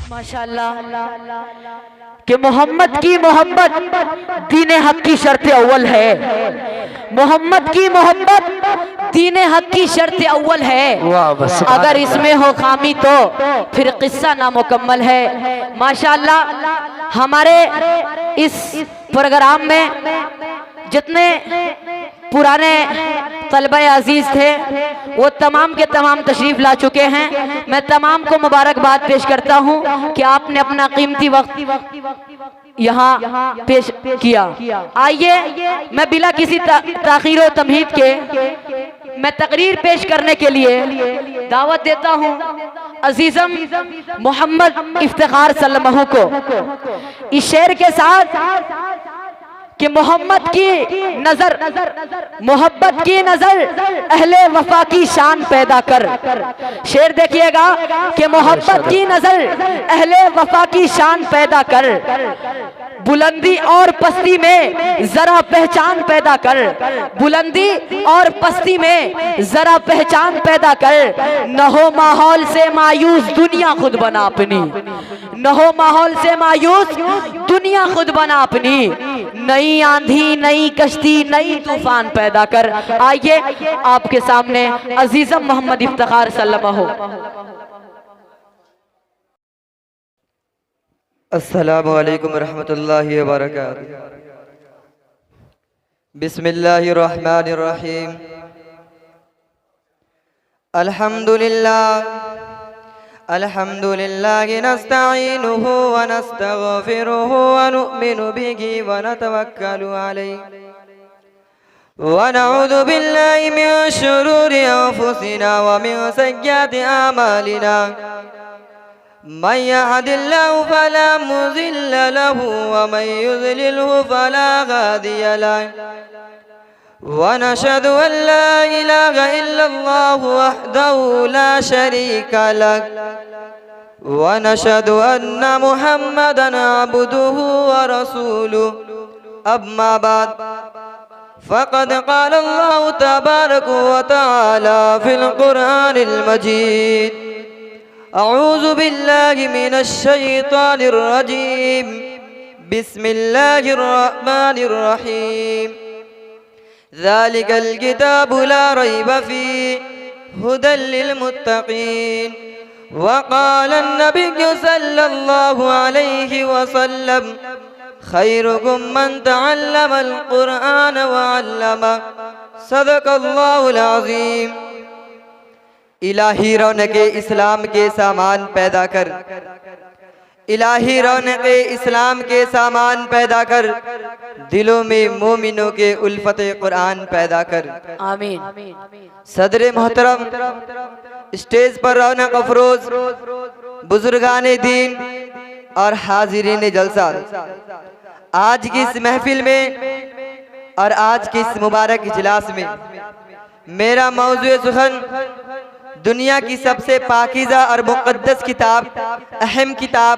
माशाअल्लाह कि मोहम्मद की मोहब्बत दीन हक की शर्त अव्वल है। मोहम्मद की मोहब्बत दीन हक की शर्त अव्वल है। अगर इसमें हो खामी तो फिर किस्सा नामुकम्मल है। माशाअल्लाह हमारे इस प्रोग्राम में जितने पुराने तलबा अजीज थे वो तमाम के तमाम तशरीफ ला चुके हैं। मैं तमाम को मुबारकबाद पेश करता हूं कि आपने अपना कीमती वक्त यहाँ पेश किया। आइए मैं बिला किसी ताखीर व तमहीद के मैं तकरीर पेश करने के लिए दावत देता हूं अजीजम मोहम्मद इफ्तिखार सल्लल्लाहु को इस शेर के साथ कि मोहम्मद की नजर मोहब्बत की नजर अहले वफा की शान पैदा कर। शेर देखिएगा कि मोहब्बत की नजर अहले वफा की शान पैदा कर। बुलंदी और पस्ती में जरा पहचान पैदा कर। बुलंदी और पस्ती में जरा पहचान पैदा कर। न हो माहौल से मायूस दुनिया खुद बना अपनी। न हो माहौल से मायूस दुनिया खुद बना अपनी। नई आंधी नई कश्ती नई तूफान पैदा कर। आइए आपके सामने अजीजम मोहम्मद इफ्तिखार सल्लल्लाहु। अस्सलामु अलैकुम रहमतुल्लाहि व बरकातुहू। बिस्मिल्लाहिर्रहमानिर रहीम। अल्हम्दुलिल्लाहि नस्तईनुहु व नस्तगफिरुहु व नु'मिनु बिही व नतवक्कलु अलैहि व नऊज़ु बिल्लाहि मिन शुरूरि अंफुसिना व मिन सय्यिआति अमालिना। मन यहदिल्लाहु फला मुज़िल्ल लहु व मन युज़लिल्हु फला हादिय लहु व नशहदु अन ला इलाहा इल्लल्लाहु वहदहु ला शरीका लहु व नशहदु अन्ना मुहम्मदन अब्दुहु व रसूलुहु। अम्मा बाद फ़क़द क़ाल अल्लाहु तबारक व तआला फ़िल क़ुरआनिल मजीद। अऊज़ु बिल्लाहि मिनश शैतानिर रजीम। बिस्मिल्लाहिर रहमानिर रहीम। ज़ालिकल किताबु ला रैब फ़ीहि हुदल लिल मुत्तक़ीन। व क़ाला अन्नबिय्यु सल्लल्लाहु अलैहि वसल्लम खैरुकुम मन तअल्लमल क़ुरआन व अल्लमह। सदक़ल्लाहुल अज़ीम। इलाही रौनक़े इस्लाम के सामान पैदा कर। इलाही रौनक़े इस्लाम के सामान पैदा कर। दिलों में मोमिनों के उल्फत कुरान पैदा कर। आमीन। सदर मोहतरम, स्टेज पर रौनक अफरोज बुजुर्गाने दीन और हाजिरीन जलसा, आज की इस महफिल में और आज की इस मुबारक इजलास में मेरा मौज़ू सुखन दुनिया की सबसे पाकीज़ा और मुक़द्दस किताब, अहम किताब,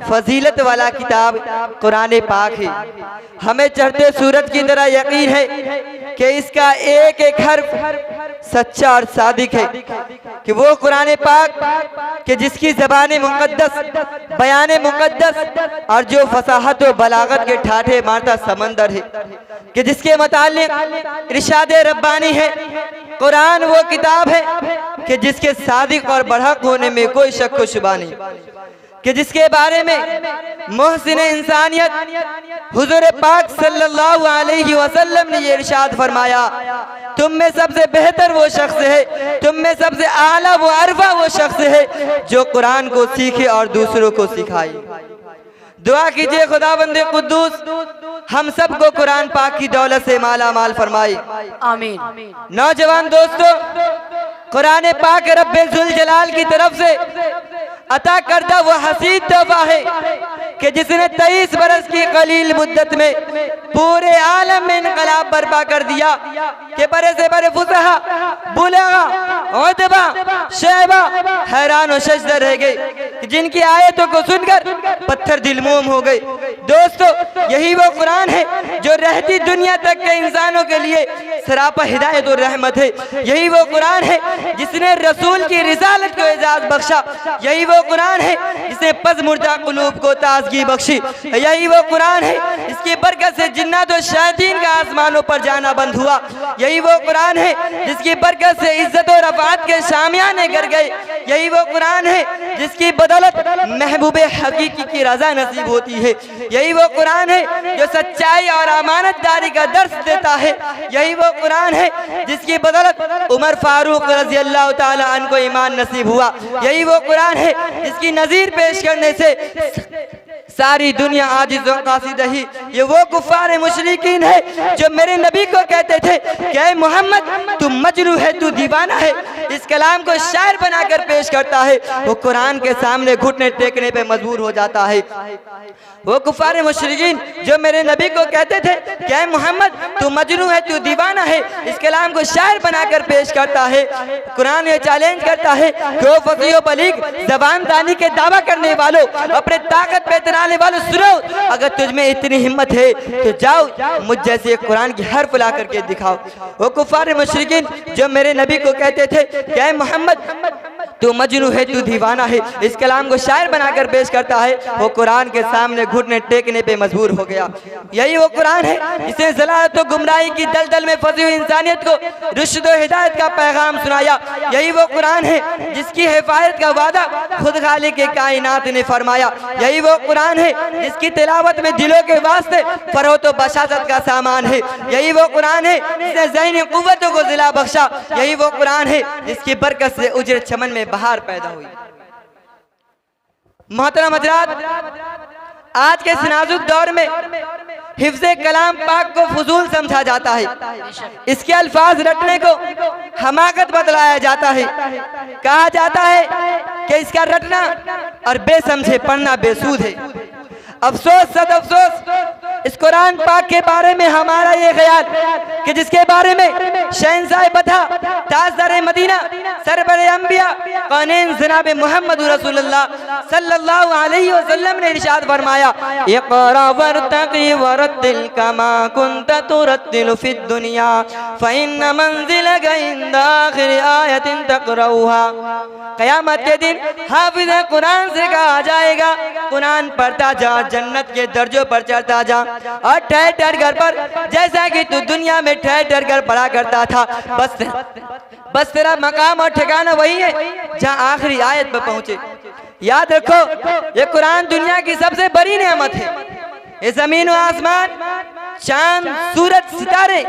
फजीलत वाला किताब कुरान पाक है। हमें चढ़ते सूरज की तरह यकीन है कि इसका एक एक हर्फ सच्चा और सादिक है कि वो कुरान पाक कि जिसकी ज़बान मुक़द्दस, बयान मुक़द्दस और जो फसाहत व बलागत के ठाठे मारता समंदर है, कि जिसके मुतालिक इरशाद रब्बानी है। कुरान वो किताब है कि जिसके सादिक और बढ़क होने में कोई शक व शुबा नहीं, कि जिसके बारे में मोहसिन इंसानियत हुजूर पाक सल्लल्लाहु अलैहि वसल्लम ने ये इरशाद फरमाया, तुम में सबसे बेहतर वो शख्स है, तुम में सबसे आला वो अरफा वो शख्स है जो कुरान को सीखे और दूसरों को सिखाए। दुआ कीजिए खुदावंद कुद्दूस हम सबको कुरान पाक की दौलत से माला माल फरमाए। आमीन। नौजवान दोस्तों, कुरान पाक रब्बे जुल जलाल की तरफ से अता करता वो हसीन तोहफा है कि जिसने 23 बरस की कलील मुद्दत में पूरे आलम में इनकलाब बर्पा कर दिया कि बड़े से बड़े फुसहा, बुलगा, उतबा, शैबा हैरान और सजदा रह गए कि जिनकी आयतों को सुनकर पत्थर दिलमोम हो गए। दोस्तों, यही वो कुरान है जो रहती दुनिया तक के इंसानों के लिए सरापा हिदायत और रहमत है। यही वो कुरान है जिसने रसूल की रिसालत को एजाज बख्शा। यही वो कुरान है जिसने पस मुर्दा कुलूब को ताजगी बख्शी। यही वो कुरान है इसकी बरकत से जिन्नात और शयातीन का आसमानों पर जाना बंद हुआ। यही वो कुरान है जिसकी बरकत से इज्जत और रफ़ात के शामियाने गिर गए। यही वो कुरान है जिसकी बदौलत महबूबे हकीकी की रजा नसीब होती है। यही वो कुरान है जो सच्चाई और अमानतदारी का दर्स देता है। यही वो कुरान है जिसकी बदौलत उमर फारूक रज़ी अल्लाह ताला अन्हु को ईमान नसीब हुआ। यही वो कुरान है जिसकी नज़ीर पेश करने से सारी दुनिया आजिज़ और कासिद रही। ये वो कुफ़ार मुशरिकीन है जो मेरे नबी को कहते थे कि ऐ मोहम्मद तू मजनू है, तू दीवाना है। इस कलाम को शायर बनाकर पेश करता है, वो कुरान के सामने घुटने टेकने पे मजबूर हो जाता है। वो कुफ़ार मुशरिकीन जो मेरे नबी को कहते थे कि ऐ मोहम्मद तू मजनू है, तू दीवाना है, इस कलाम को शायर बनाकर पेश करता है। कुरान ये चैलेंज करता है कि वो फकीह बलीग ज़बान दानी के दावा करने वालों, अपने ताकत पे इतराने वालों, सुनो, अगर तुझ में इतनी हिम्मत है तो जाओ मुझ जैसे कुरान की हर्फ ला करके दिखाओ। वो कुफ़ार मुशरिकीन जो मेरे नबी को कहते थे कि ऐ मोहम्मद तू मजनू है, तू दीवाना है, इस कलाम को शायर बनाकर पेश करता है, वो कुरान के सामने घुटने टेकने पे मजबूर हो गया। यही वो कुरान है जिसने ज़लालत और गुमराही की दलदल में फंसी हुई इंसानियत को रुश्द और हिदायत का पैगाम सुनाया। यही वो कुरान है जिसकी हिफाजत का वादा खुद खालिक के कायनात ने फरमाया। यही वो कुरान है जिसकी तिलावत में दिलों के वास्ते फरोत और बशारत का सामान है। यही वो कुरान है जिसने ज़हनी कुव्वतों को ज़िला बख्शा। यही वो कुरान है जिसकी बरकत से उजर चमन में बहार पैदा हुई। मोहतरम हज़रात, आज के इस नाजुक दौर में हिफ्ज़े कलाम पाक को फजूल समझा जाता है। इसके अल्फाज रटने को हमाकत बतलाया जाता है। कहा जाता है कि इसका रटना और बेसमझे पढ़ना बेसूद है। अफसोस सद अफसोस इस कुरान पाक के बारे में हमारा ये ख्याल कि जिसके बारे में शहंशाह बता ताजदार मदीना सरवर अंबिया कौनैन जनाब मोहम्मद रसूलुल्लाह सल्लल्लाहु अलैहि वसल्लम ने इरशाद फरमाया, इक़रा वरतक़ी वरत्तिल कमा कुन्त तुरत्तिलु फिद दुनिया फ़इन्न मंज़िलक इंद आखिर आयतिन तक़रऊहा। क़यामत के दिन हाफिज़ कुरान से कहा जाएगा, कुरान पढ़ता जा, जन्नत के दर्जों पर चढ़ता जा, और ठहर ठहर घर पर जैसा कि तू दुनिया में ठहर ठहर कर पढ़ा करता था, बस तेरा मकाम और ठिकाना वही है जहाँ आखिरी आयत पर पहुंचे। याद रखो, ये कुरान दुनिया की सबसे बड़ी नेमत है। ये जमीन और आसमान, चांद, सूरज, सितारे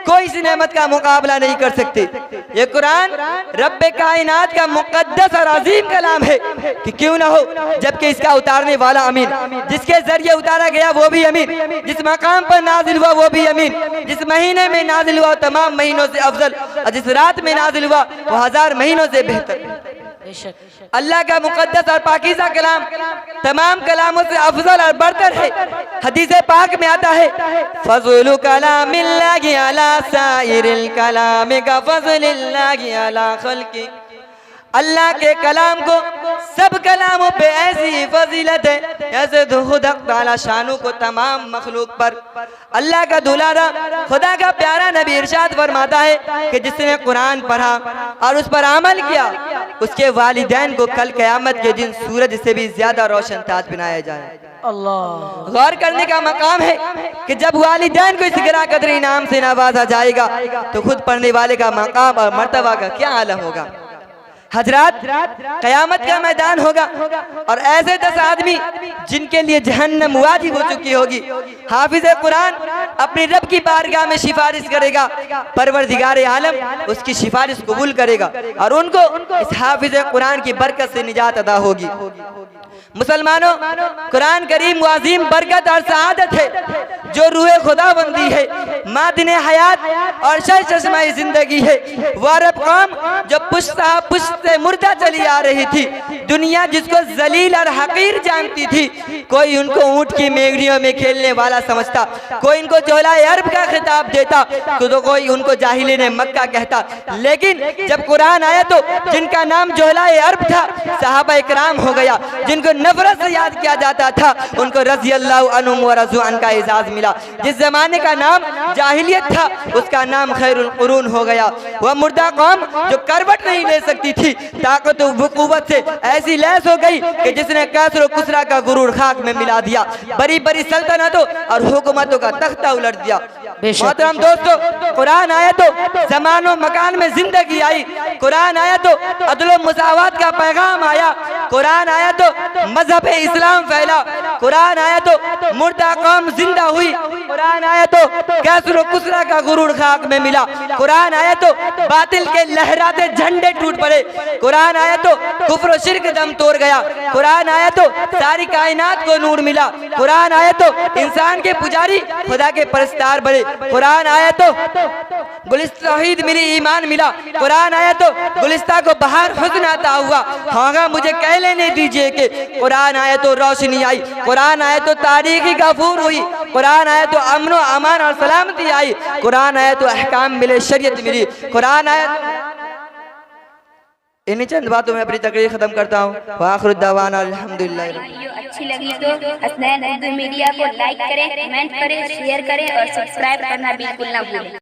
कोई इस नेमत का मुकाबला नहीं कर सकते। ये कुरान रब्बे कायनात का मुकद्दस और अजीम कलाम है कि क्यों ना हो, जबकि इसका उतारने वाला अमीन, जिसके जरिए उतारा गया वो भी अमीन, जिस मकाम पर नाजिल हुआ वो भी अमीन, जिस महीने में नाजिल हुआ तमाम महीनों से अफजल, और जिस रात में नाजिल हुआ वो 1000 महीनों से बेहतर। अल्लाह का मुकद्दस और पाकीज़ा कलाम तमाम कलामों से अफजल और बरतर है। हदीस पाक में आता है, फज़लु कलामिल्लाहि अला साइरिल कलामि का फज़लिल्लाहि अला खल्क़ि। अल्लाह के कलाम को सब कलामों पे ऐसी फजीलत है जैसे खुद ताला शानू को तमाम मखलूक पर। अल्लाह का दुलारा खुदा का प्यारा नबी इरशाद फरमाता है कि जिसने कुरान पढ़ा और उस पर अमल किया, उसके वालिदैन को कल क़यामत के दिन सूरज से भी ज्यादा रोशन ताज बनाया जाए। अल्लाह, गौर करने का मकाम है कि जब वालिदैन को इस गिरा कदर इनाम से नवाजा जाएगा तो खुद पढ़ने वाले का मकाम और मर्तबा का क्या आलम होगा। हजरात, कयामत का मैदान होगा और ऐसे 10 आदमी जिनके लिए जहन्नम वाजिब हो चुकी होगी। हाफिज कुरान अपनी रब की बारगाह में सिफारिश करेगा, परवरदिगार आलम उसकी सिफारिश कबूल करेगा और उनको इस हाफिज कुरान की बरकत से निजात अदा होगी। मुसलमानों, कुरान करीम वाज़ीम बरकत और सआदत है जो रूह खुदाबंदी है, मादिने हयात और चश्मा जिंदगी है। वह अरब कौम जो पुश्त से मुर्दा चली आ रही थी, दुनिया जिसको जलील और हकीर जानती थी, कोई उनको ऊंट की मेगड़ियों में खेलने वाला समझता, कोई इनको जोहलाए अरब का खिताब देता, तो कोई उनको जाहिलीन मक्का कहता। लेकिन जब कुरान आया तो जिनका नाम जोहलाए अरब था सहाबा इकराम हो गया, जिनको नफरत से याद किया जाता था उनको रज़ी अल्लाहु अन्हुम व रज़ू अन का एजाज मिला। जिस जमाने का नाम जाहिलियत था उसका नाम खैरुल कुरून हो गया। वह मुर्दा कौम जो करवट नहीं ले सकती थी, ताकत व कुव्वत से ऐसी लैस हो गई कि जिसने कैसर कुसरा का गुरूर खाक में मिला दिया, बड़ी बड़ी सल्तनतों और हुकूमतों का तख्ता उलट दिया। मोहतरम दोस्तों, कुरान आया तो जमानो मकान में जिंदगी आई, कुरान आया तो अदल मुसावात का पैगाम आया, कुरान आया तो मजहब इस्लाम फैला, कुरान आया तो मुर्दा कौम जिंदा हुई, कुरान आया तो कैसर कुसरा का गुरूर खाक में मिला, कुरान आया तो बातिल के लहराते झंडे टूट पड़े, कुरान आया तो कुफ्र शिर्क दम तोड़ गया, कुरान आया तो सारी कायनात को नूर मिला, कुरान आया तो इंसान के पुजारी खुदा के परस्तार बड़े, कुरान आया तो गुलिस्ताहीद मिली ईमान मिला, कुरान आया तो गुलिस्ता को बाहर हुस्न आता हुआ। हाँ मुझे कह लेने दीजिए कि कुरान आया तो रोशनी आई, कुरान आया तो तारीखी गफूर हुई, कुरान आया तो अमन व अमान और सलामती आई, कुरान आया तो अहकाम मिले, शरीयत मिली, कुरान आया तो इन्हीं चंद बातों में अपनी तकरीर खत्म करता हूँ। वाखिर दावाना अल्हम्दुलिल्लाह। अच्छी लगी तो हसनैन उर्दू मीडिया को लाइक करें, कमेंट करें, शेयर करें और सब्सक्राइब करना बिल्कुल ना भूलें।